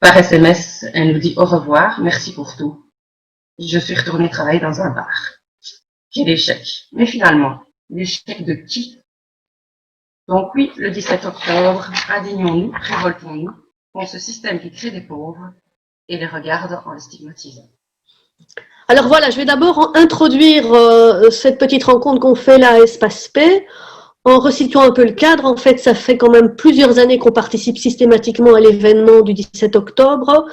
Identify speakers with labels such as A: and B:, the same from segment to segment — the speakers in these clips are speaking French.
A: Par SMS, elle nous dit au revoir, merci pour tout. Je suis retournée travailler dans un bar. Quel échec. Mais finalement, l'échec de qui? Donc oui, le 17 octobre, indignons-nous, révoltons-nous contre ce système qui crée des pauvres et les regarde en les stigmatisant.
B: Alors voilà, je vais d'abord introduire cette petite rencontre qu'on fait là à Espace P, en resituant un peu le cadre. En fait, ça fait quand même plusieurs années qu'on participe systématiquement à l'événement du 17 octobre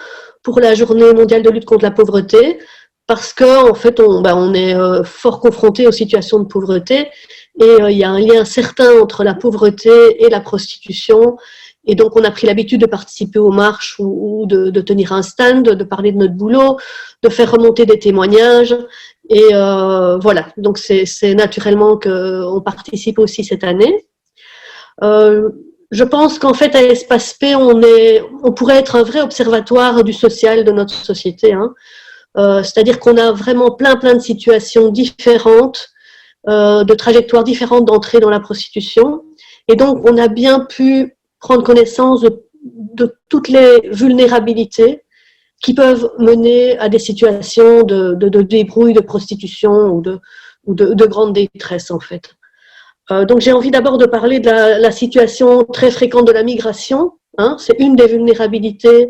B: pour la journée mondiale de lutte contre la pauvreté, parce qu'en fait, on est fort confronté aux situations de pauvreté, et il y a un lien certain entre la pauvreté et la prostitution. Et donc, on a pris l'habitude de participer aux marches ou de tenir un stand, de parler de notre boulot, de faire remonter des témoignages. Et voilà, donc c'est naturellement qu'on participe aussi cette année. Je pense qu'en fait, à Espace P, on pourrait être un vrai observatoire du social de notre société. Hein. C'est-à-dire qu'on a vraiment plein de situations différentes, de trajectoires différentes d'entrée dans la prostitution. Et donc, on a bien pu prendre connaissance de toutes les vulnérabilités qui peuvent mener à des situations de débrouille, de prostitution ou de grande détresse, en fait. Donc, j'ai envie d'abord de parler de la situation très fréquente de la migration. Hein, c'est une des vulnérabilités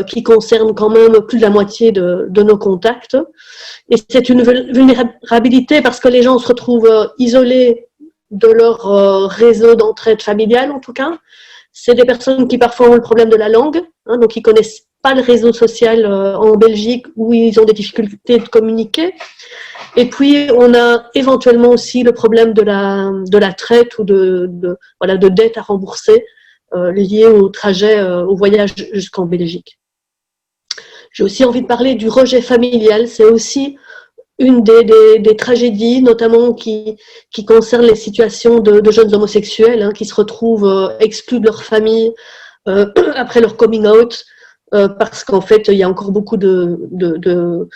B: qui concerne quand même plus de la moitié de nos contacts. Et c'est une vulnérabilité parce que les gens se retrouvent isolés de leur réseau d'entraide familiale, en tout cas. C'est des personnes qui parfois ont le problème de la langue, hein, donc ils connaissent pas le réseau social en Belgique où ils ont des difficultés de communiquer. Et puis, on a éventuellement aussi le problème de la traite ou voilà, de dettes à rembourser liées au trajet, au voyage jusqu'en Belgique. J'ai aussi envie de parler du rejet familial. C'est aussi une des tragédies, notamment qui concerne les situations de jeunes homosexuels hein, qui se retrouvent exclus de leur famille après leur coming out, parce qu'en fait, il y a encore beaucoup de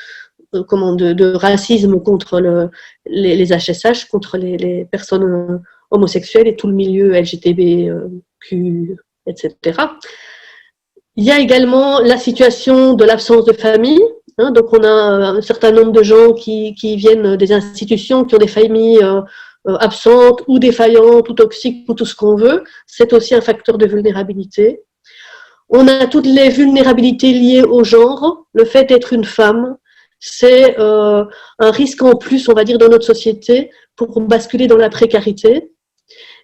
B: racisme contre les HSH, contre les personnes homosexuelles et tout le milieu LGTBQ, etc. Il y a également la situation de l'absence de famille. Hein, donc, on a un certain nombre de gens qui viennent des institutions, qui ont des familles absentes ou défaillantes ou toxiques ou tout ce qu'on veut. C'est aussi un facteur de vulnérabilité. On a toutes les vulnérabilités liées au genre. Le fait d'être une femme, c'est un risque en plus, on va dire, dans notre société pour basculer dans la précarité.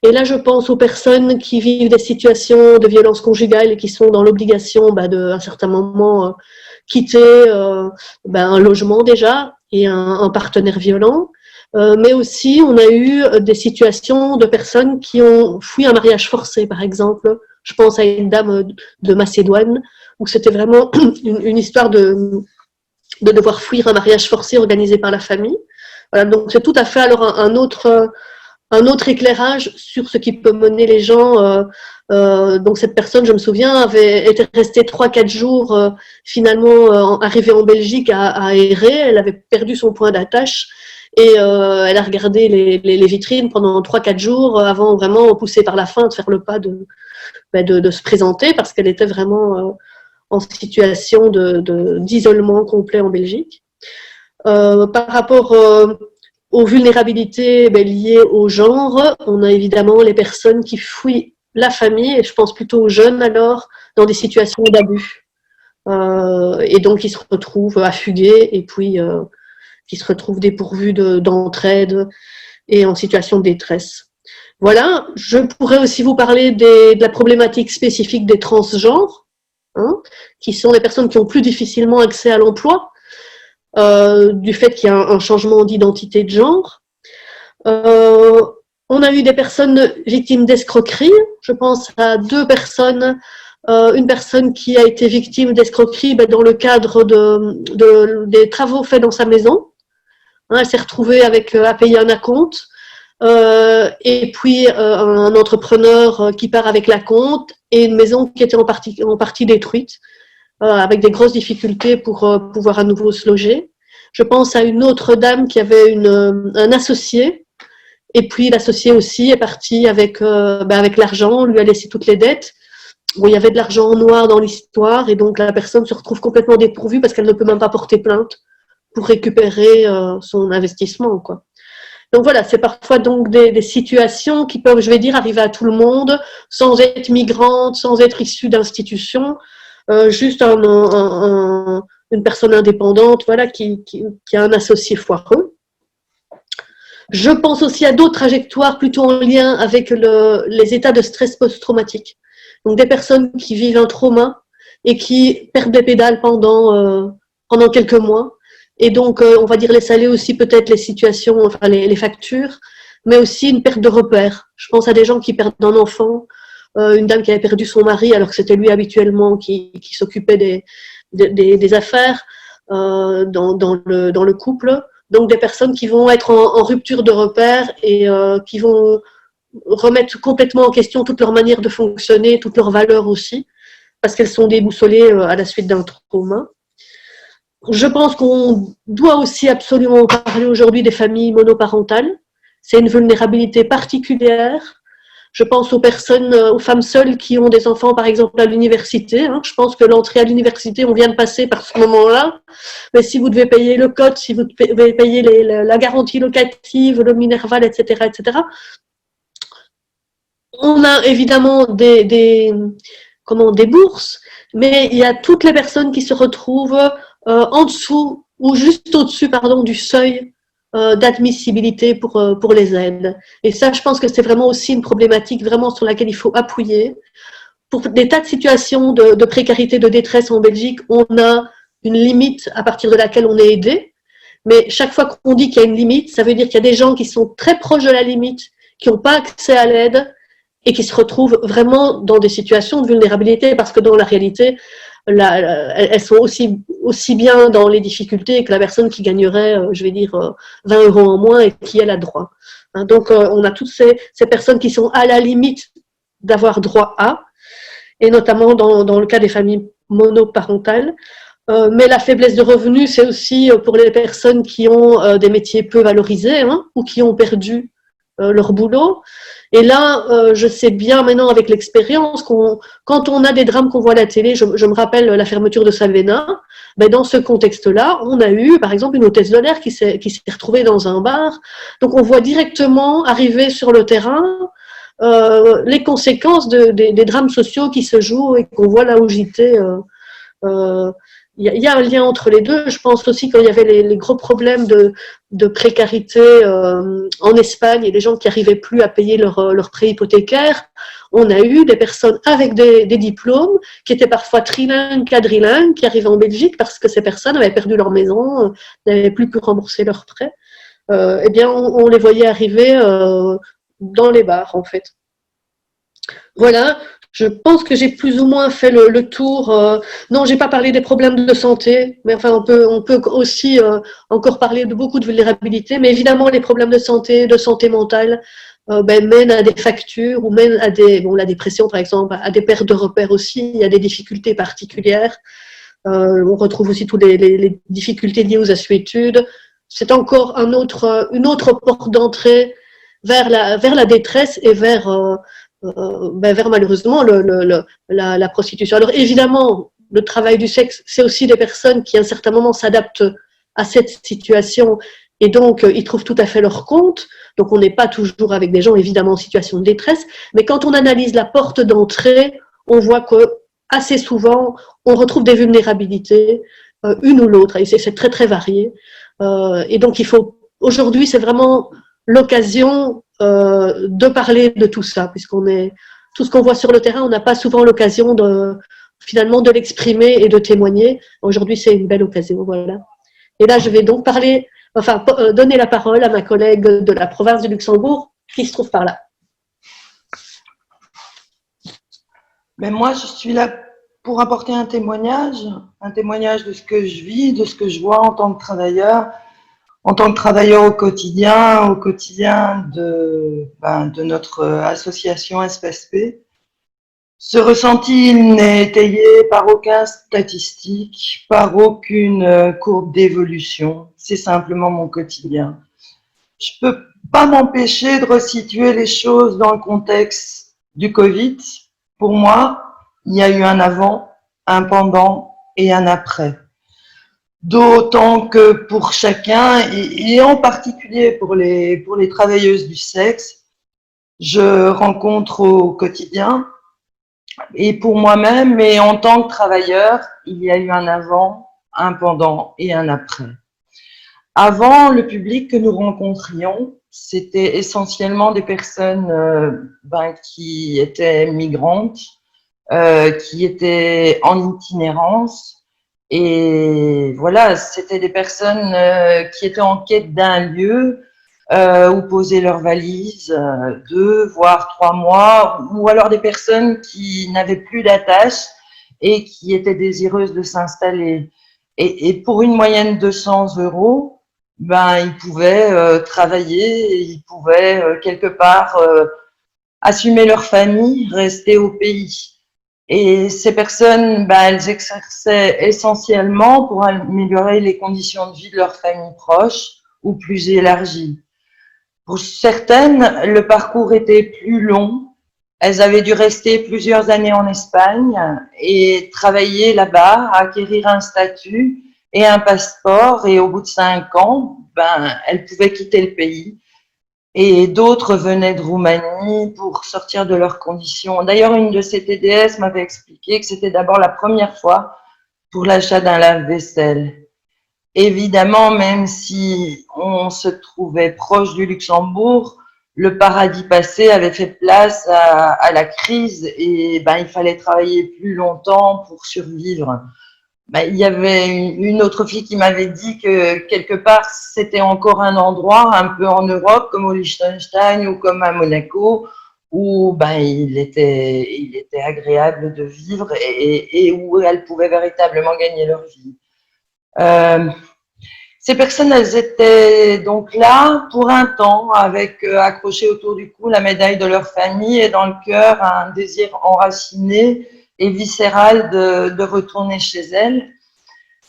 B: Et là, je pense aux personnes qui vivent des situations de violence conjugale et qui sont dans l'obligation à un certain moment quitter un logement déjà et un partenaire violent. Mais aussi, on a eu des situations de personnes qui ont fui un mariage forcé, par exemple. Je pense à une dame de Macédoine, où c'était vraiment une histoire de devoir fuir un mariage forcé organisé par la famille. Voilà, donc c'est tout à fait alors un autre éclairage sur ce qui peut mener les gens. Donc cette personne, je me souviens, était restée 3-4 jours finalement arrivée en Belgique à errer. Elle avait perdu son point d'attache et elle a regardé les vitrines pendant 3-4 jours avant vraiment, poussée par la faim, de faire le pas de se présenter parce qu'elle était vraiment en situation d'isolement complet en Belgique. Par rapport aux vulnérabilités liées au genre, on a évidemment les personnes qui fuient la famille, et je pense plutôt aux jeunes alors, dans des situations d'abus. Et donc qui se retrouvent à fuguer et puis qui se retrouvent dépourvus d'entraide et en situation de détresse. Voilà, je pourrais aussi vous parler de la problématique spécifique des transgenres, hein, qui sont des personnes qui ont plus difficilement accès à l'emploi, du fait qu'il y a un changement d'identité de genre. On a eu des personnes victimes d'escroquerie. Je pense à 2 personnes. Une personne qui a été victime d'escroquerie dans le cadre des travaux faits dans sa maison. Hein, elle s'est retrouvée à payer un acompte. Et puis un entrepreneur qui part avec l'acompte et une maison qui était en partie détruite, avec des grosses difficultés pour pouvoir à nouveau se loger. Je pense à une autre dame qui avait un associé, et puis l'associé aussi est parti avec l'argent, lui a laissé toutes les dettes, où il y avait de l'argent en noir dans l'histoire, et donc la personne se retrouve complètement dépourvue parce qu'elle ne peut même pas porter plainte pour récupérer son investissement, quoi. Donc voilà, c'est parfois donc des situations qui peuvent, je vais dire, arriver à tout le monde, sans être migrante, sans être issue d'institutions, juste une personne indépendante, voilà, qui a un associé foireux. Je pense aussi à d'autres trajectoires plutôt en lien avec les états de stress post-traumatique. Donc des personnes qui vivent un trauma et qui perdent des pédales pendant quelques mois. Et donc, on va dire laisser aller aussi peut-être les situations, enfin les factures, mais aussi une perte de repères. Je pense à des gens qui perdent un enfant, une dame qui avait perdu son mari alors que c'était lui habituellement qui s'occupait des affaires dans le couple. Donc des personnes qui vont être en rupture de repères et qui vont remettre complètement en question toute leur manière de fonctionner, toutes leurs valeurs aussi, parce qu'elles sont déboussolées à la suite d'un trauma. Je pense qu'on doit aussi absolument parler aujourd'hui des familles monoparentales. C'est une vulnérabilité particulière. Je pense aux personnes, aux femmes seules qui ont des enfants, par exemple, à l'université. Je pense que l'entrée à l'université, on vient de passer par ce moment-là. Mais si vous devez payer le code, si vous devez payer la garantie locative, le Minerval, etc., etc., on a évidemment des bourses, mais il y a toutes les personnes qui se retrouvent en dessous ou juste au-dessus, pardon, du seuil d'admissibilité pour les aides. Et ça, je pense que c'est vraiment aussi une problématique vraiment sur laquelle il faut appuyer. Pour des tas de situations de précarité, de détresse en Belgique, on a une limite à partir de laquelle on est aidé. Mais chaque fois qu'on dit qu'il y a une limite, ça veut dire qu'il y a des gens qui sont très proches de la limite, qui n'ont pas accès à l'aide et qui se retrouvent vraiment dans des situations de vulnérabilité parce que dans la réalité, elles sont aussi bien dans les difficultés que la personne qui gagnerait, je vais dire, 20 € en moins et qui elle a droit. Donc, on a toutes ces personnes qui sont à la limite d'avoir droit à, et notamment dans le cas des familles monoparentales. Mais la faiblesse de revenus, c'est aussi pour les personnes qui ont des métiers peu valorisés ou qui ont perdu leur boulot. Et là, je sais bien maintenant avec l'expérience quand on a des drames qu'on voit à la télé, je me rappelle la fermeture de Savena, ben dans ce contexte-là, on a eu par exemple une hôtesse de l'air qui s'est retrouvée dans un bar. Donc on voit directement arriver sur le terrain les conséquences des drames sociaux qui se jouent et qu'on voit là où j'étais. Il y a un lien entre les deux. Je pense aussi qu'il y avait les gros problèmes de précarité en Espagne et des gens qui n'arrivaient plus à payer leur prêt hypothécaire. On a eu des personnes avec des diplômes qui étaient parfois trilingues, quadrilingues, qui arrivaient en Belgique parce que ces personnes avaient perdu leur maison, n'avaient plus pu rembourser leurs prêts. Eh bien, on les voyait arriver dans les bars, en fait. Voilà, je pense que j'ai plus ou moins fait le tour. Non, j'ai pas parlé des problèmes de santé, mais enfin, on peut aussi encore parler de beaucoup de vulnérabilité. Mais évidemment, les problèmes de santé mentale, mènent à des factures ou mènent à la dépression, par exemple, à des pertes de repères aussi. Il y a des difficultés particulières. On retrouve aussi toutes les difficultés liées aux assuétudes. C'est encore une autre porte d'entrée vers la détresse et vers malheureusement la prostitution. Alors évidemment, le travail du sexe, c'est aussi des personnes qui à un certain moment s'adaptent à cette situation et donc ils trouvent tout à fait leur compte. Donc on n'est pas toujours avec des gens évidemment en situation de détresse, mais quand on analyse la porte d'entrée, on voit que assez souvent on retrouve des vulnérabilités, une ou l'autre, et c'est très très varié. Et donc aujourd'hui c'est vraiment l'occasion de parler de tout ça, tout ce qu'on voit sur le terrain, on n'a pas souvent l'occasion finalement de l'exprimer et de témoigner. Aujourd'hui, c'est une belle occasion, voilà. Et là, je vais donc donner la parole à ma collègue de la province du Luxembourg, qui se trouve par là.
C: Mais moi, je suis là pour apporter un témoignage de ce que je vis, de ce que je vois en tant que travailleur au quotidien de notre association SPSP. Ce ressenti n'est étayé par aucune statistique, par aucune courbe d'évolution. C'est simplement mon quotidien. Je peux pas m'empêcher de resituer les choses dans le contexte du Covid. Pour moi, il y a eu un avant, un pendant et un après. D'autant que pour chacun, et en particulier pour les travailleuses du sexe, je rencontre au quotidien, et pour moi-même, et en tant que travailleur, il y a eu un avant, un pendant et un après. Avant, le public que nous rencontrions, c'était essentiellement des personnes qui étaient migrantes, qui étaient en itinérance. Et voilà, c'était des personnes qui étaient en quête d'un lieu où poser leurs valises, 2, voire 3 mois, ou alors des personnes qui n'avaient plus d'attache et qui étaient désireuses de s'installer. Et pour une moyenne de 100 €, ils pouvaient travailler, et ils pouvaient quelque part assumer leur famille, rester au pays. Et ces personnes, elles exerçaient essentiellement pour améliorer les conditions de vie de leur famille proche ou plus élargie. Pour certaines, le parcours était plus long. Elles avaient dû rester plusieurs années en Espagne et travailler là-bas, acquérir un statut et un passeport. Et au bout de 5 ans, elles pouvaient quitter le pays. Et d'autres venaient de Roumanie pour sortir de leurs conditions. D'ailleurs, une de ces TDS m'avait expliqué que c'était d'abord la première fois pour l'achat d'un lave-vaisselle. Évidemment, même si on se trouvait proche du Luxembourg, le paradis passé avait fait place à la crise et il fallait travailler plus longtemps pour survivre. Il y avait une autre fille qui m'avait dit que quelque part c'était encore un endroit un peu en Europe comme au Liechtenstein ou comme à Monaco où il était agréable de vivre et où elles pouvaient véritablement gagner leur vie. Ces personnes, elles étaient donc là pour un temps, avec accroché autour du cou la médaille de leur famille et dans le cœur un désir enraciné et viscéral de retourner chez elles.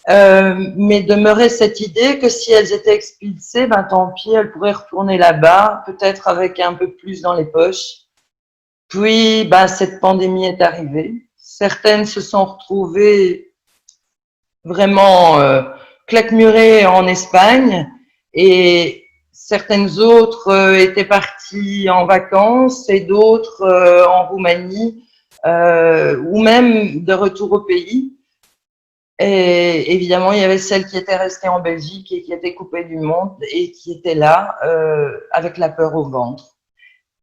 C: Mais demeurait cette idée que si elles étaient expulsées, tant pis, elles pourraient retourner là-bas, peut-être avec un peu plus dans les poches. Puis, cette pandémie est arrivée. Certaines se sont retrouvées vraiment claquemurées en Espagne et certaines autres étaient parties en vacances et d'autres en Roumanie ou même de retour au pays. Et évidemment, il y avait celles qui étaient restées en Belgique et qui étaient coupées du monde et qui étaient là avec la peur au ventre.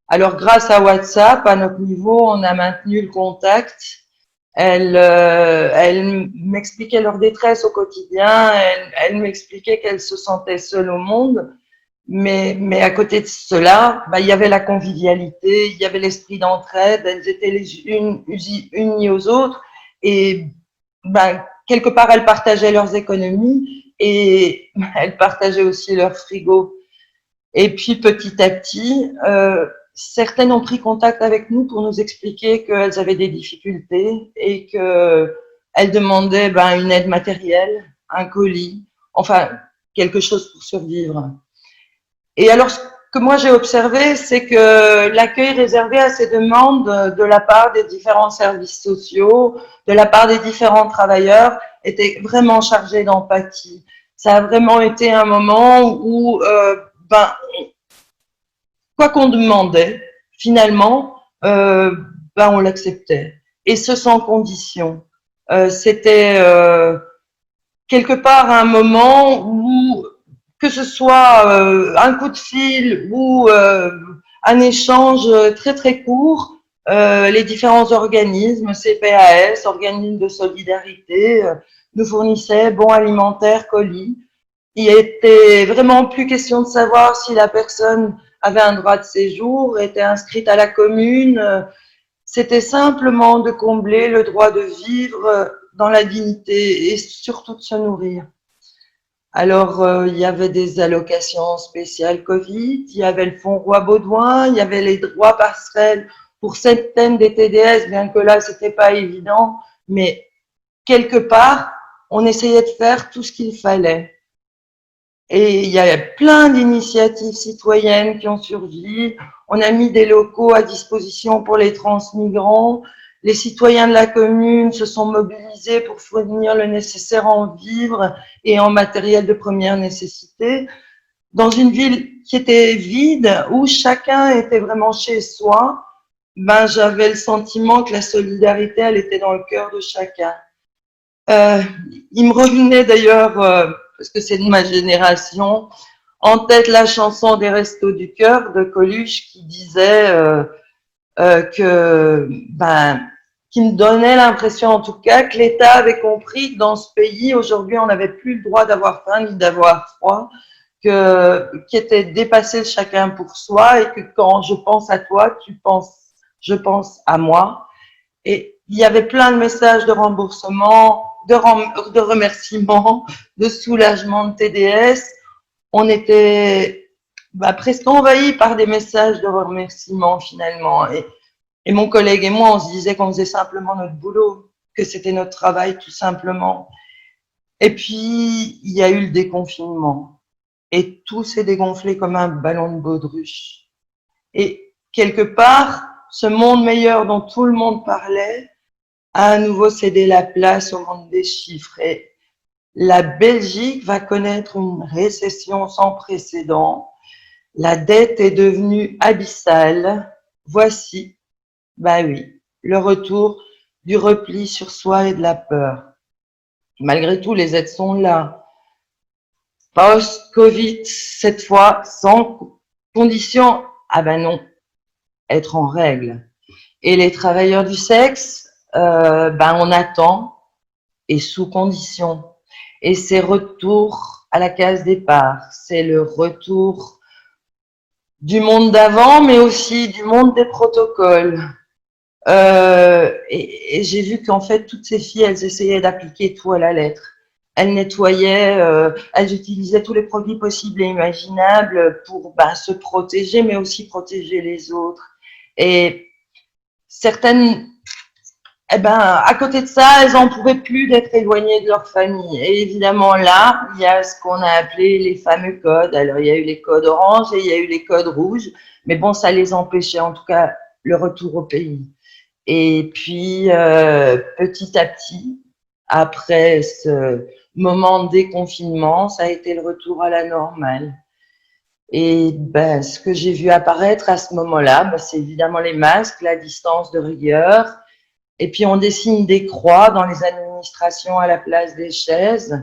C: Alors, grâce à WhatsApp, à notre niveau, on a maintenu le contact. Elles m'expliquaient leur détresse au quotidien, elles m'expliquaient qu'elles se sentaient seules au monde, mais à côté de cela, il y avait la convivialité, il y avait l'esprit d'entraide, elles étaient les unes unies aux autres et quelque part elles partageaient leurs économies et elles partageaient aussi leur frigo. Et puis petit à petit, certaines ont pris contact avec nous pour nous expliquer qu'elles avaient des difficultés et qu'elles demandaient une aide matérielle, un colis, enfin quelque chose pour survivre. Et alors, ce que moi j'ai observé, c'est que l'accueil réservé à ces demandes de la part des différents services sociaux, de la part des différents travailleurs, était vraiment chargé d'empathie. Ça a vraiment été un moment où quoi qu'on demandait, finalement, on l'acceptait. Et ce, sans condition. C'était quelque part un moment où, que ce soit un coup de fil ou un échange très très court, les différents organismes, CPAS, organismes de solidarité, nous fournissaient bons alimentaires, colis. Il était vraiment plus question de savoir si la personne avait un droit de séjour, était inscrite à la commune. C'était simplement de combler le droit de vivre dans la dignité et surtout de se nourrir. Alors, il y avait des allocations spéciales Covid, il y avait le fonds Roi-Baudouin, il y avait les droits passerelles pour certaines des TDS, bien que là, c'était pas évident, mais quelque part, on essayait de faire tout ce qu'il fallait. Et il y a plein d'initiatives citoyennes qui ont surgi. On a mis des locaux à disposition pour les transmigrants. Les citoyens de la commune se sont mobilisés pour fournir le nécessaire en vivres et en matériel de première nécessité. Dans une ville qui était vide, où chacun était vraiment chez soi, ben, j'avais le sentiment que la solidarité, elle était dans le cœur de chacun. Il me revenait d'ailleurs, parce que c'est de ma génération, en tête la chanson des Restos du Cœur de Coluche qui disait qui me donnait l'impression en tout cas que l'État avait compris que dans ce pays, aujourd'hui, on n'avait plus le droit d'avoir faim ni d'avoir froid, qui était dépassé chacun pour soi et que quand je pense à toi, je pense à moi. Et il y avait plein de messages de remboursement, de remerciements, de soulagement de TDS. On était presque envahis par des messages de remerciements finalement. Et mon collègue et moi, on se disait qu'on faisait simplement notre boulot, que c'était notre travail tout simplement. Et puis, il y a eu le déconfinement. Et tout s'est dégonflé comme un ballon de baudruche. Et quelque part, ce monde meilleur dont tout le monde parlait a à nouveau cédé la place au monde des chiffres. Et la Belgique va connaître une récession sans précédent. La dette est devenue abyssale. Voici, oui, le retour du repli sur soi et de la peur. Malgré tout, les aides sont là. Post-Covid, cette fois, sans condition, non, être en règle. Et les travailleurs du sexe, on attend et sous condition. Et c'est retour à la case départ. C'est le retour du monde d'avant, mais aussi du monde des protocoles. Et j'ai vu qu'en fait, toutes ces filles, elles essayaient d'appliquer tout à la lettre. Elles nettoyaient, elles utilisaient tous les produits possibles et imaginables pour se protéger, mais aussi protéger les autres. Et certaines, à côté de ça, elles n'en pouvaient plus d'être éloignées de leur famille. Et évidemment, là, il y a ce qu'on a appelé les fameux codes. Alors, il y a eu les codes orange et il y a eu les codes rouges. Mais bon, ça les empêchait, en tout cas, le retour au pays. Et puis, petit à petit, après ce moment de déconfinement, ça a été le retour à la normale. Et ce que j'ai vu apparaître à ce moment-là, c'est évidemment les masques, la distance de rigueur. Et puis, on dessine des croix dans les administrations à la place des chaises.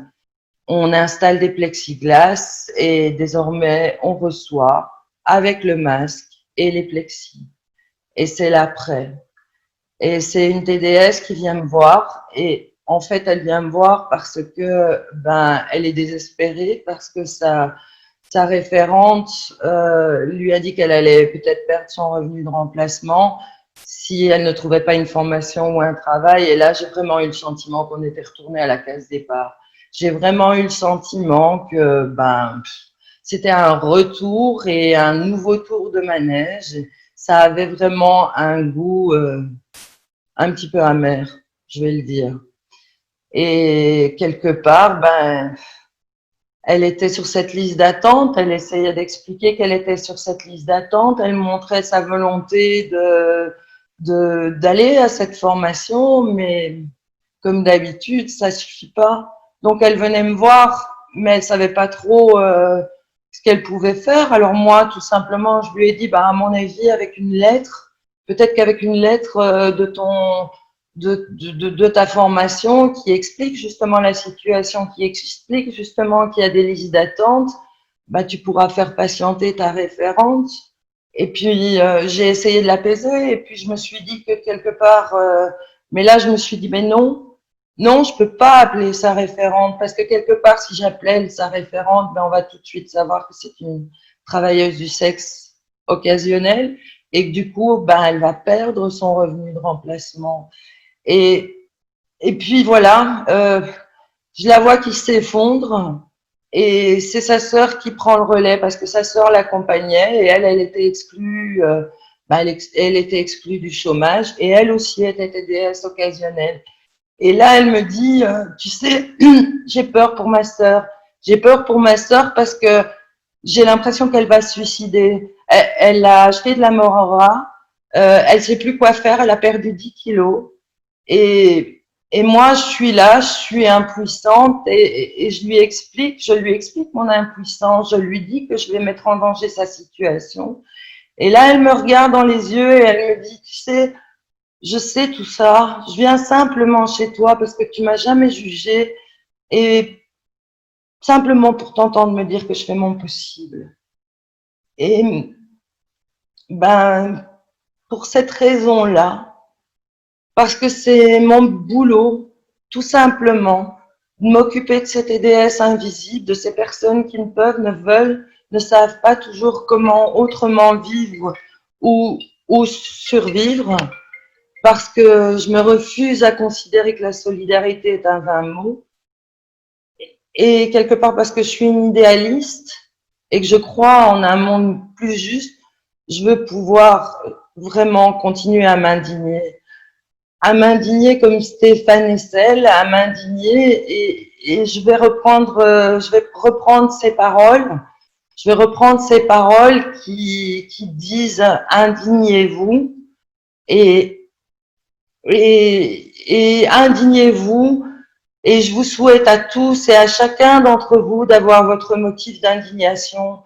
C: On installe des plexiglas et désormais, on reçoit avec le masque et les plexis. Et c'est l'après. Et c'est une TDS qui vient me voir et en fait, elle vient me voir parce que elle est désespérée parce que sa référente lui a dit qu'elle allait peut-être perdre son revenu de remplacement si elle ne trouvait pas une formation ou un travail. Et là, j'ai vraiment eu le sentiment qu'on était retourné à la case départ. J'ai vraiment eu le sentiment que c'était un retour et un nouveau tour de manège. Ça avait vraiment un goût un petit peu amer, je vais le dire. Et quelque part, elle était sur cette liste d'attente, elle essayait d'expliquer qu'elle était sur cette liste d'attente, elle montrait sa volonté d'aller à cette formation, mais comme d'habitude, ça suffit pas. Donc elle venait me voir, mais elle savait pas trop ce qu'elle pouvait faire. Alors moi, tout simplement, je lui ai dit, à mon avis, avec une lettre, peut-être qu'avec une lettre de ta formation qui explique justement la situation, qui explique justement qu'il y a des listes d'attente, tu pourras faire patienter ta référente. Et puis, j'ai essayé de l'apaiser et puis je me suis dit que quelque part, mais là, je me suis dit, mais non, je peux pas appeler sa référente parce que quelque part, si j'appelais sa référente, on va tout de suite savoir que c'est une travailleuse du sexe occasionnelle et que du coup, elle va perdre son revenu de remplacement. Et puis voilà, je la vois qui s'effondre et c'est sa sœur qui prend le relais parce que sa sœur l'accompagnait et elle était exclue, elle était exclue du chômage et elle aussi était TDS occasionnelle. Et là, elle me dit, tu sais, j'ai peur pour ma sœur. J'ai peur pour ma sœur parce que j'ai l'impression qu'elle va se suicider. Elle a acheté de la Morora, elle sait plus quoi faire, elle a perdu 10 kilos. Et moi, je suis là, je suis impuissante et je lui explique mon impuissance, je lui dis que je vais mettre en danger sa situation. Et là, elle me regarde dans les yeux et elle me dit, tu sais, je sais tout ça, je viens simplement chez toi parce que tu m'as jamais jugée et simplement pour t'entendre me dire que je fais mon possible. Et ben, pour cette raison-là, parce que c'est mon boulot, tout simplement, de m'occuper de ces TDS invisibles, de ces personnes qui ne peuvent, ne veulent, ne savent pas toujours comment autrement vivre ou survivre, parce que je me refuse à considérer que la solidarité est un vain mot, et quelque part parce que je suis une idéaliste et que je crois en un monde plus juste, je veux pouvoir vraiment continuer à m'indigner comme Stéphane Hessel, à m'indigner et je vais reprendre ces paroles. Je vais reprendre ces paroles qui disent indignez-vous et indignez-vous et je vous souhaite à tous et à chacun d'entre vous d'avoir votre motif d'indignation.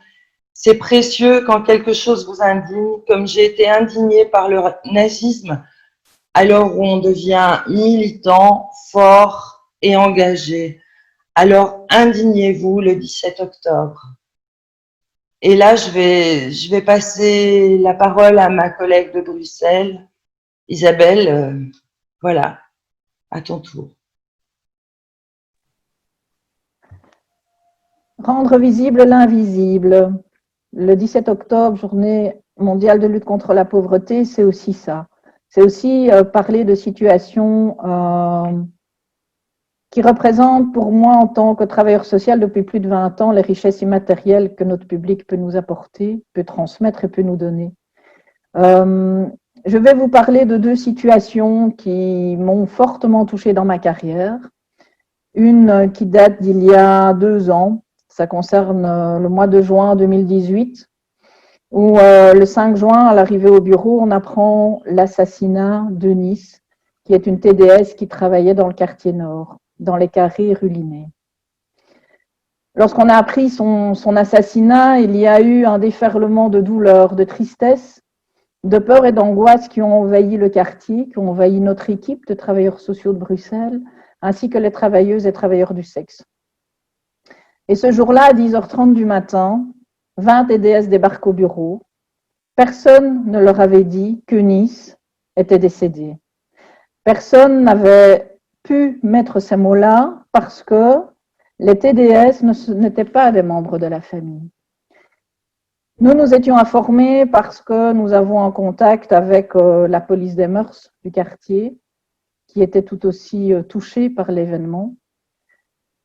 C: C'est précieux quand quelque chose vous indigne, comme j'ai été indignée par le nazisme, alors où on devient militant, fort et engagé. Alors indignez-vous le 17 octobre. Et là, je vais passer la parole à ma collègue de Bruxelles, Isabelle. Voilà, à ton tour.
D: Rendre visible l'invisible. Le 17 octobre, journée mondiale de lutte contre la pauvreté, c'est aussi ça. C'est aussi parler de situations qui représentent pour moi, en tant que travailleur social depuis plus de 20 ans, les richesses immatérielles que notre public peut nous apporter, peut transmettre et peut nous donner. Je vais vous parler de deux situations qui m'ont fortement touchée dans ma carrière. Une qui date d'il y a 2 ans, ça concerne le mois de juin 2018, où le 5 juin, à l'arrivée au bureau, on apprend l'assassinat de Nice, qui est une TDS qui travaillait dans le quartier nord, dans les carrés rue Linné. Lorsqu'on a appris son assassinat, il y a eu un déferlement de douleur, de tristesse, de peur et d'angoisse qui ont envahi le quartier, qui ont envahi notre équipe de travailleurs sociaux de Bruxelles, ainsi que les travailleuses et travailleurs du sexe. Et ce jour-là, à 10h30 du matin, 20 TDS débarquent au bureau. Personne ne leur avait dit que Nice était décédé. Personne n'avait pu mettre ces mots-là parce que les TDS n'étaient pas des membres de la famille. Nous nous étions informés parce que nous avons un contact avec la police des mœurs du quartier, qui était tout aussi touchée par l'événement.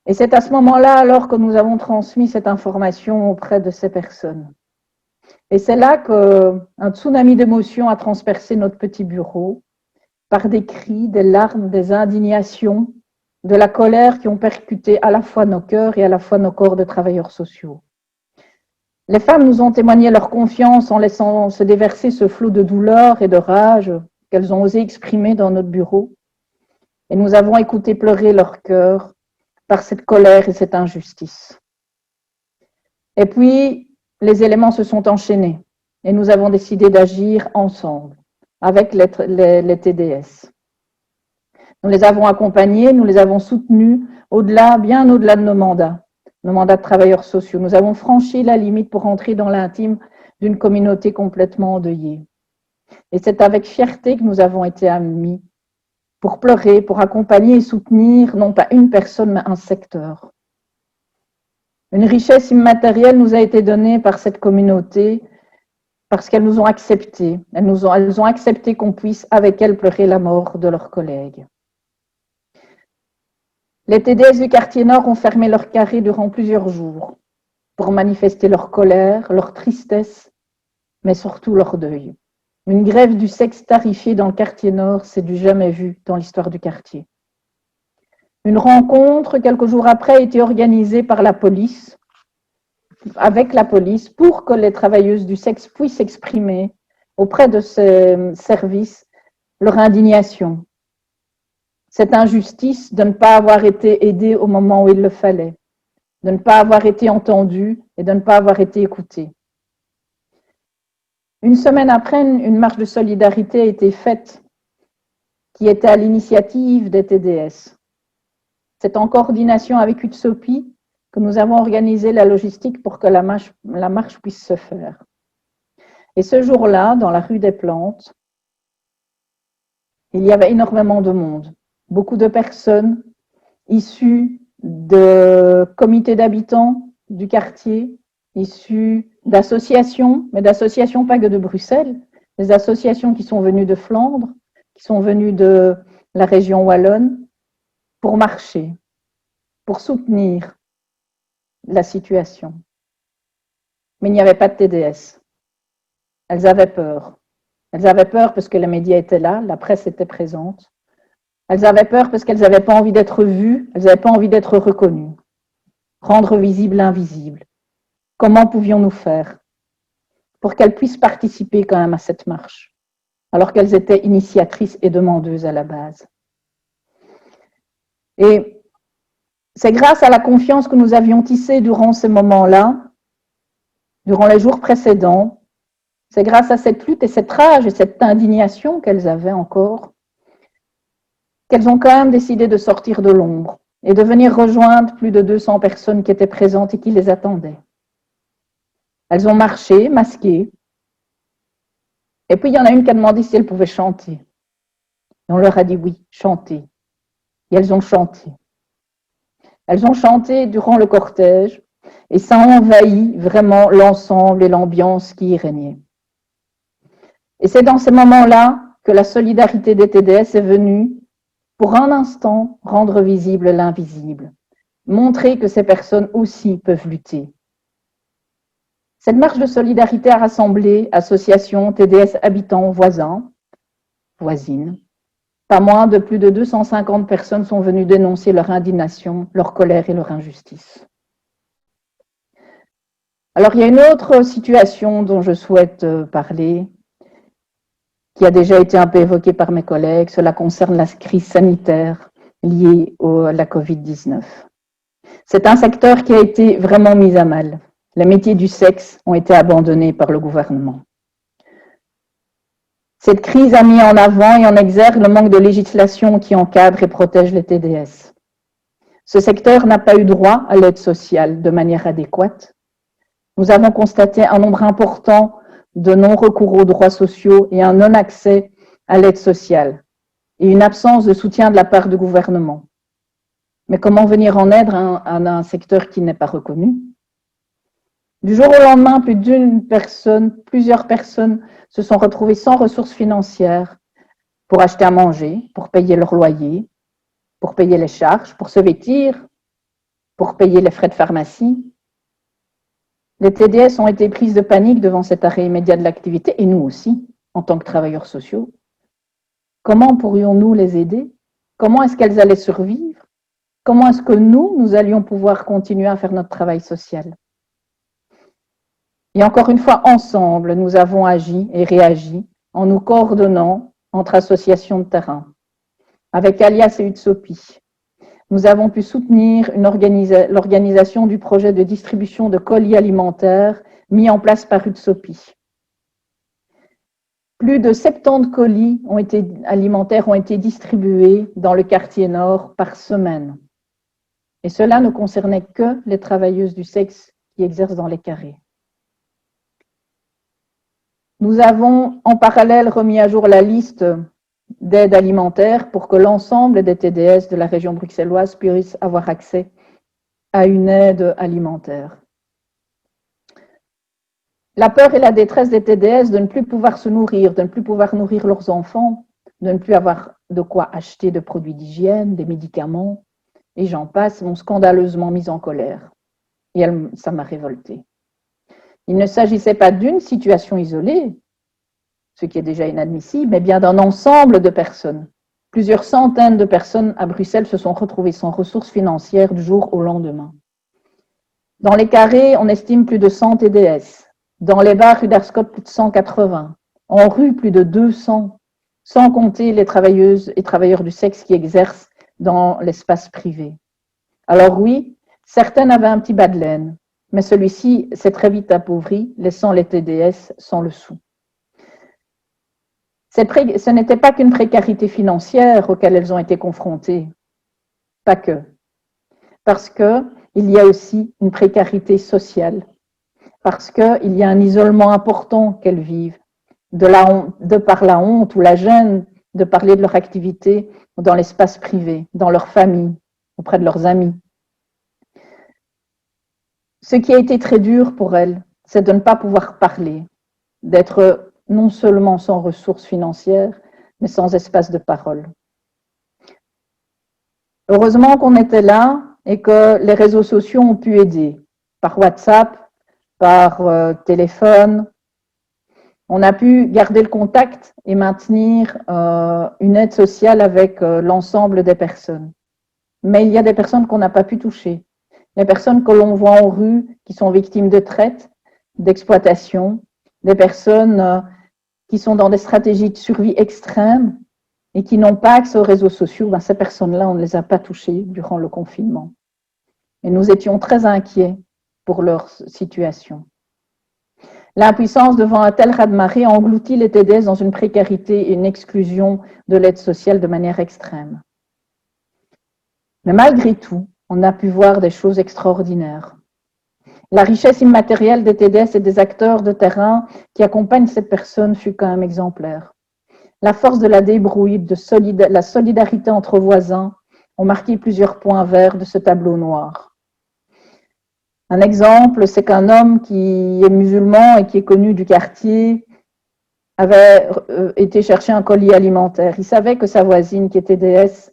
D: Et c'est à ce moment-là, alors que nous avons transmis cette information auprès de ces personnes. Et c'est là qu'un tsunami d'émotions a transpercé notre petit bureau, par des cris, des larmes, des indignations, de la colère qui ont percuté à la fois nos cœurs et à la fois nos corps de travailleurs sociaux. Les femmes nous ont témoigné leur confiance en laissant se déverser ce flot de douleur et de rage qu'elles ont osé exprimer dans notre bureau. Et nous avons écouté pleurer leur cœur par cette colère et cette injustice. Et puis, les éléments se sont enchaînés et nous avons décidé d'agir ensemble avec les TDS. Nous les avons accompagnés, nous les avons soutenus bien au-delà de nos mandats de travailleurs sociaux. Nous avons franchi la limite pour entrer dans l'intime d'une communauté complètement endeuillée. Et c'est avec fierté que nous avons été amis pour pleurer, pour accompagner et soutenir non pas une personne, mais un secteur. Une richesse immatérielle nous a été donnée par cette communauté parce qu'elles nous ont acceptés. Elles ont accepté qu'on puisse avec elles pleurer la mort de leurs collègues. Les TDS du quartier nord ont fermé leur carré durant plusieurs jours pour manifester leur colère, leur tristesse, mais surtout leur deuil. Une grève du sexe tarifée dans le quartier nord, c'est du jamais vu dans l'histoire du quartier. Une rencontre, quelques jours après, a été organisée par la police, avec la police, pour que les travailleuses du sexe puissent exprimer auprès de ces services leur indignation. cette injustice de ne pas avoir été aidé au moment où il le fallait, de ne pas avoir été entendu et de ne pas avoir été écouté. Une semaine après, une marche de solidarité a été faite qui était à l'initiative des TDS. C'est en coordination avec UTSOPI que nous avons organisé la logistique pour que la marche puisse se faire. Et ce jour-là, dans la rue des Plantes, il y avait énormément de monde. Beaucoup de personnes issues de comités d'habitants du quartier, issues d'associations, mais d'associations pas que de Bruxelles, des associations qui sont venues de Flandre, qui sont venues de la région wallonne, pour marcher, pour soutenir la situation. Mais il n'y avait pas de TDS. Elles avaient peur. Elles avaient peur parce que les médias étaient là, la presse était présente. Elles avaient peur parce qu'elles n'avaient pas envie d'être vues, elles n'avaient pas envie d'être reconnues. Rendre visible l'invisible. Comment pouvions-nous faire pour qu'elles puissent participer quand même à cette marche, alors qu'elles étaient initiatrices et demandeuses à la base? Et c'est grâce à la confiance que nous avions tissée durant ces moments-là, durant les jours précédents, c'est grâce à cette lutte et cette rage et cette indignation qu'elles avaient encore, qu'elles ont quand même décidé de sortir de l'ombre et de venir rejoindre plus de 200 personnes qui étaient présentes et qui les attendaient. Elles ont marché, masquées, et puis il y en a une qui a demandé si elles pouvaient chanter. Et on leur a dit oui, chanter. Et elles ont chanté. Elles ont chanté durant le cortège, et ça a envahi vraiment l'ensemble et l'ambiance qui y régnait. Et c'est dans ces moments-là que la solidarité des TDS est venue pour un instant rendre visible l'invisible, montrer que ces personnes aussi peuvent lutter. Cette marche de solidarité a rassemblé associations, TDS, habitants, voisins, voisines. Pas moins de plus de 250 personnes sont venues dénoncer leur indignation, leur colère et leur injustice. Alors, il y a une autre situation dont je souhaite parler, qui a déjà été un peu évoquée par mes collègues. Cela concerne la crise sanitaire liée à la Covid-19. C'est un secteur qui a été vraiment mis à mal. Les métiers du sexe ont été abandonnés par le gouvernement. Cette crise a mis en avant et en exergue le manque de législation qui encadre et protège les TDS. Ce secteur n'a pas eu droit à l'aide sociale de manière adéquate. Nous avons constaté un nombre important de non-recours aux droits sociaux et un non-accès à l'aide sociale et une absence de soutien de la part du gouvernement. Mais comment venir en aide à un secteur qui n'est pas reconnu? Du jour au lendemain, plusieurs personnes se sont retrouvées sans ressources financières pour acheter à manger, pour payer leur loyer, pour payer les charges, pour se vêtir, pour payer les frais de pharmacie. Les TDS ont été prises de panique devant cet arrêt immédiat de l'activité, et nous aussi, en tant que travailleurs sociaux. Comment pourrions-nous les aider? Comment est-ce qu'elles allaient survivre? Comment est-ce que nous allions pouvoir continuer à faire notre travail social? Et encore une fois, ensemble, nous avons agi et réagi en nous coordonnant entre associations de terrain. Avec Alias et UTSOPI, nous avons pu soutenir l'organisation du projet de distribution de colis alimentaires mis en place par UTSOPI. Plus de 70 colis alimentaires ont été distribués dans le quartier nord par semaine. Et cela ne concernait que les travailleuses du sexe qui exercent dans les carrés. Nous avons en parallèle remis à jour la liste d'aide alimentaire pour que l'ensemble des TDS de la région bruxelloise puissent avoir accès à une aide alimentaire. La peur et la détresse des TDS de ne plus pouvoir se nourrir, de ne plus pouvoir nourrir leurs enfants, de ne plus avoir de quoi acheter de produits d'hygiène, des médicaments, et j'en passe, m'ont scandaleusement mise en colère. Et ça m'a révoltée. Il ne s'agissait pas d'une situation isolée, ce qui est déjà inadmissible, mais bien d'un ensemble de personnes. Plusieurs centaines de personnes à Bruxelles se sont retrouvées sans ressources financières du jour au lendemain. Dans les carrés, on estime plus de 100 TDS. Dans les bars, rue d'Arscott, plus de 180. En rue, plus de 200, sans compter les travailleuses et travailleurs du sexe qui exercent dans l'espace privé. Alors oui, certaines avaient un petit bas de laine, mais celui-ci s'est très vite appauvri, laissant les TDS sans le sou. Ce n'était pas qu'une précarité financière auquel elles ont été confrontées, pas que, parce qu'il y a aussi une précarité sociale, parce qu'il y a un isolement important qu'elles vivent, de par la honte ou la gêne de parler de leur activité dans l'espace privé, dans leur famille, auprès de leurs amis. Ce qui a été très dur pour elles, c'est de ne pas pouvoir parler, d'être non seulement sans ressources financières, mais sans espace de parole. Heureusement qu'on était là et que les réseaux sociaux ont pu aider, par WhatsApp, par téléphone. On a pu garder le contact et maintenir une aide sociale avec l'ensemble des personnes. Mais il y a des personnes qu'on n'a pas pu toucher. Les personnes que l'on voit en rue, qui sont victimes de traite, d'exploitation, des personnes qui sont dans des stratégies de survie extrêmes et qui n'ont pas accès aux réseaux sociaux, ces personnes-là, on ne les a pas touchées durant le confinement. Et nous étions très inquiets pour leur situation. L'impuissance devant un tel raz-de-marée a englouti les TDS dans une précarité et une exclusion de l'aide sociale de manière extrême. Mais malgré tout, on a pu voir des choses extraordinaires. La richesse immatérielle des TDS et des acteurs de terrain qui accompagnent ces personnes fut quand même exemplaire. La force de la débrouille, la solidarité entre voisins ont marqué plusieurs points verts de ce tableau noir. Un exemple, c'est qu'un homme qui est musulman et qui est connu du quartier avait été chercher un colis alimentaire. Il savait que sa voisine, qui était TDS,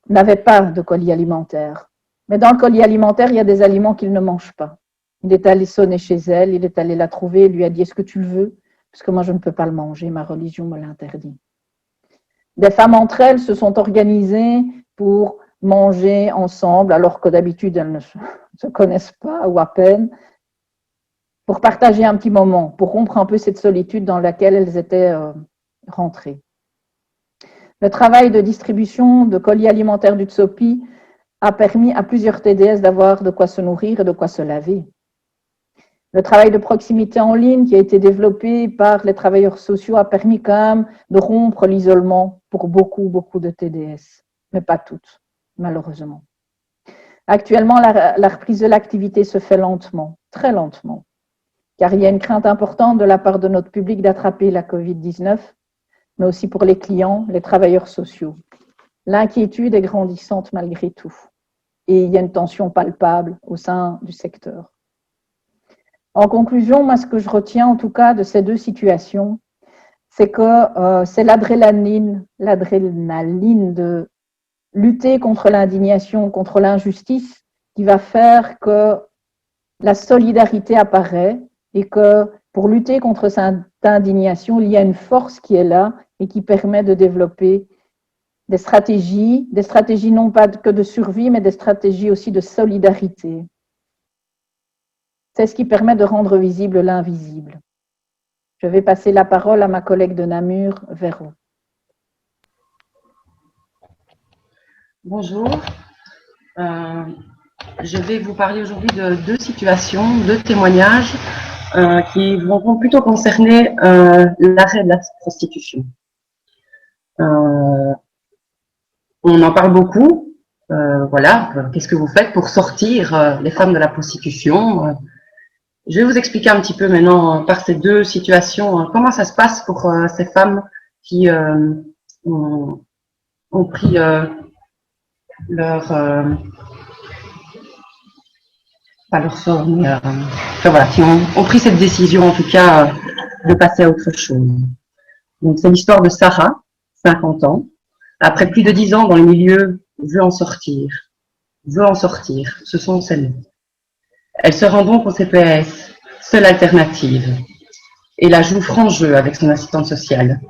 D: n'avait pas de colis alimentaire. Mais dans le colis alimentaire, il y a des aliments qu'il ne mange pas. Il est allé sonner chez elle, il est allé la trouver, il lui a dit « Est-ce que tu le veux ?» Parce que moi, je ne peux pas le manger, ma religion me l'interdit. Des femmes entre elles se sont organisées pour manger ensemble, alors que d'habitude, elles ne se connaissent pas ou à peine, pour partager un petit moment, pour rompre un peu cette solitude dans laquelle elles étaient rentrées. Le travail de distribution de colis alimentaires du Tsopi a permis à plusieurs TDS d'avoir de quoi se nourrir et de quoi se laver. Le travail de proximité en ligne qui a été développé par les travailleurs sociaux a permis quand même de rompre l'isolement pour beaucoup de TDS, mais pas toutes, malheureusement. Actuellement, la reprise de l'activité se fait lentement, très lentement, car il y a une crainte importante de la part de notre public d'attraper la Covid-19, mais aussi pour les clients, les travailleurs sociaux. L'inquiétude est grandissante malgré tout, et il y a une tension palpable au sein du secteur. En conclusion, moi, ce que je retiens en tout cas de ces deux situations, c'est que c'est l'adrénaline de lutter contre l'indignation, contre l'injustice, qui va faire que la solidarité apparaît et que pour lutter contre cette indignation, il y a une force qui est là et qui permet de développer des stratégies non pas que de survie, mais des stratégies aussi de solidarité. C'est ce qui permet de rendre visible l'invisible. Je vais passer la parole à ma collègue de Namur, Véro.
A: Bonjour. Je vais vous parler aujourd'hui de deux situations, deux témoignages qui vont plutôt concerner l'arrêt de la prostitution. On en parle beaucoup. Voilà, qu'est-ce que vous faites pour sortir les femmes de la prostitution? Je vais vous expliquer un petit peu maintenant par ces deux situations comment ça se passe pour ces femmes qui ont pris pas leur sort, mais enfin voilà, qui ont pris cette décision en tout cas de passer à autre chose. Donc c'est l'histoire de Sarah, 50 ans. Après plus de 10 ans dans le milieu, veut en sortir, ce sont ses mots. Elle se rend donc au CPS, seule alternative, et la joue franc jeu avec son assistante sociale.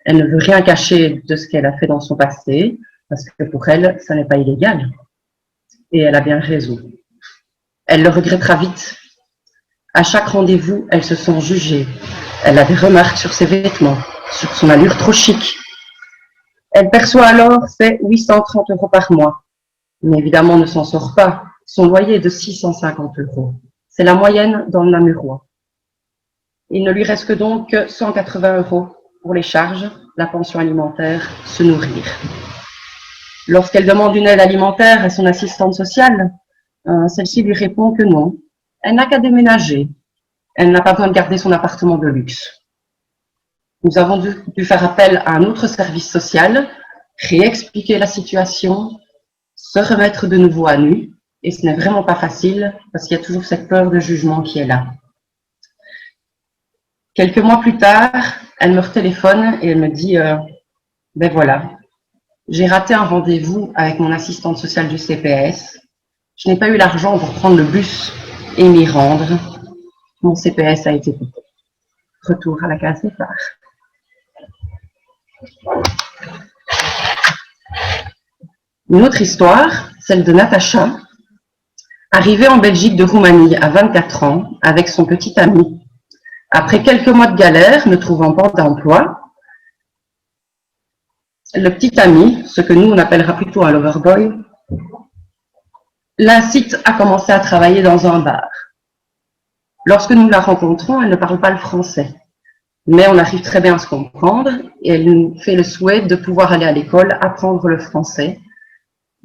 A: Elle ne veut rien cacher de ce qu'elle a fait dans son passé, parce que pour elle, ça n'est pas illégal. Et elle a bien raison. Elle le regrettera vite. À chaque rendez-vous, elle se sent jugée. Elle a des remarques sur ses vêtements, sur son allure trop chic. Elle perçoit alors ses 830 € par mois, mais évidemment ne s'en sort pas. Son loyer est de 650 €. C'est la moyenne dans le Namurois. Il ne lui reste que donc 180 € pour les charges, la pension alimentaire, se nourrir. Lorsqu'elle demande une aide alimentaire à son assistante sociale, celle-ci lui répond que non. Elle n'a qu'à déménager. Elle n'a pas besoin de garder son appartement de luxe. Nous avons dû faire appel à un autre service social, réexpliquer la situation, se remettre de nouveau à nu. Et ce n'est vraiment pas facile parce qu'il y a toujours cette peur de jugement qui est là. Quelques mois plus tard, elle me retéléphone et elle me dit ben voilà, j'ai raté un rendez-vous avec mon assistante sociale du CPS. Je n'ai pas eu l'argent pour prendre le bus et m'y rendre. Mon CPS a été coupé. Retour à la case départ. Une autre histoire, celle de Natacha, arrivée en Belgique de Roumanie à 24 ans avec son petit ami. Après quelques mois de galère, ne trouvant pas d'emploi, le petit ami, ce que nous on appellera plutôt un loverboy, l'incite à commencer à travailler dans un bar. Lorsque nous la rencontrons, elle ne parle pas le français, mais on arrive très bien à se comprendre et elle nous fait le souhait de pouvoir aller à l'école, apprendre le français.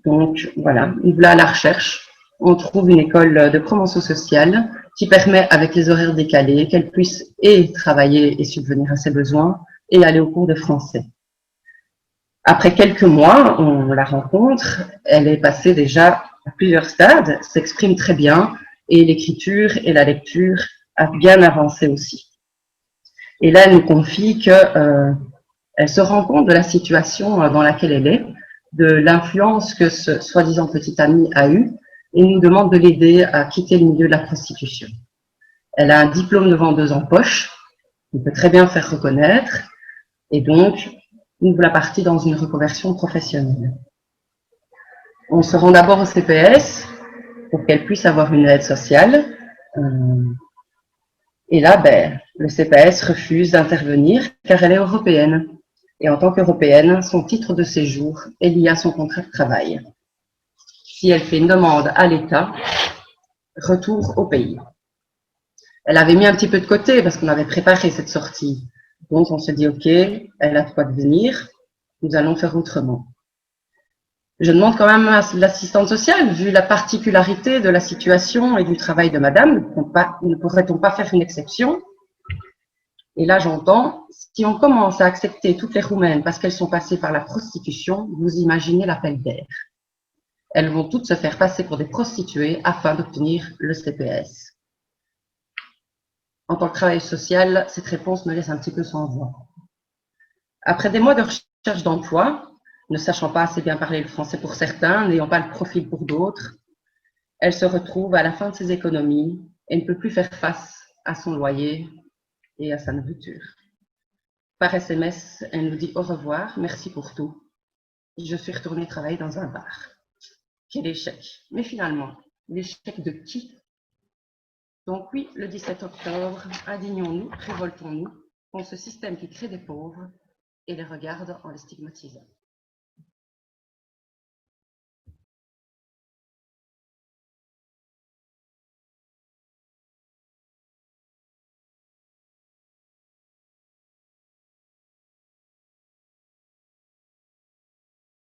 A: Donc voilà, nous voilà à la recherche. On trouve une école de promotion sociale qui permet, avec les horaires décalés, qu'elle puisse et travailler et subvenir à ses besoins et aller au cours de français. Après quelques mois, on la rencontre, elle est passée déjà à plusieurs stades, s'exprime très bien et l'écriture et la lecture a bien avancé aussi. Et là, elle nous confie qu'elle se rend compte de la situation dans laquelle elle est, de l'influence que ce soi-disant petit ami a eue et nous demande de l'aider à quitter le milieu de la prostitution. Elle a un diplôme de vendeuse en poche, on peut très bien faire reconnaître et donc nous voilà partis dans une reconversion professionnelle. On se rend d'abord au CPS pour qu'elle puisse avoir une aide sociale. Et là, le CPS refuse d'intervenir car elle est européenne. Et en tant qu'européenne, son titre de séjour est lié à son contrat de travail. Si elle fait une demande à l'État, retour au pays. Elle avait mis un petit peu de côté parce qu'on avait préparé cette sortie. Donc on se dit, ok, elle a de quoi devenir, nous allons faire autrement. Je demande quand même à l'assistante sociale, vu la particularité de la situation et du travail de madame, ne pourrait-on pas faire une exception? Et là, j'entends, si on commence à accepter toutes les Roumaines parce qu'elles sont passées par la prostitution, vous imaginez l'appel d'air. Elles vont toutes se faire passer pour des prostituées afin d'obtenir le CPS. En tant que travail social, cette réponse me laisse un petit peu sans voix. Après des mois de recherche d'emploi, ne sachant pas assez bien parler le français pour certains, n'ayant pas le profil pour d'autres, elle se retrouve à la fin de ses économies et ne peut plus faire face à son loyer et à sa nourriture. Par SMS, elle nous dit au revoir, merci pour tout. Je suis retournée travailler dans un bar. Quel échec. Mais finalement, l'échec de qui? Donc oui, le 17 octobre, indignons-nous, révoltons-nous contre ce système qui crée des pauvres et les regarde en les stigmatisant.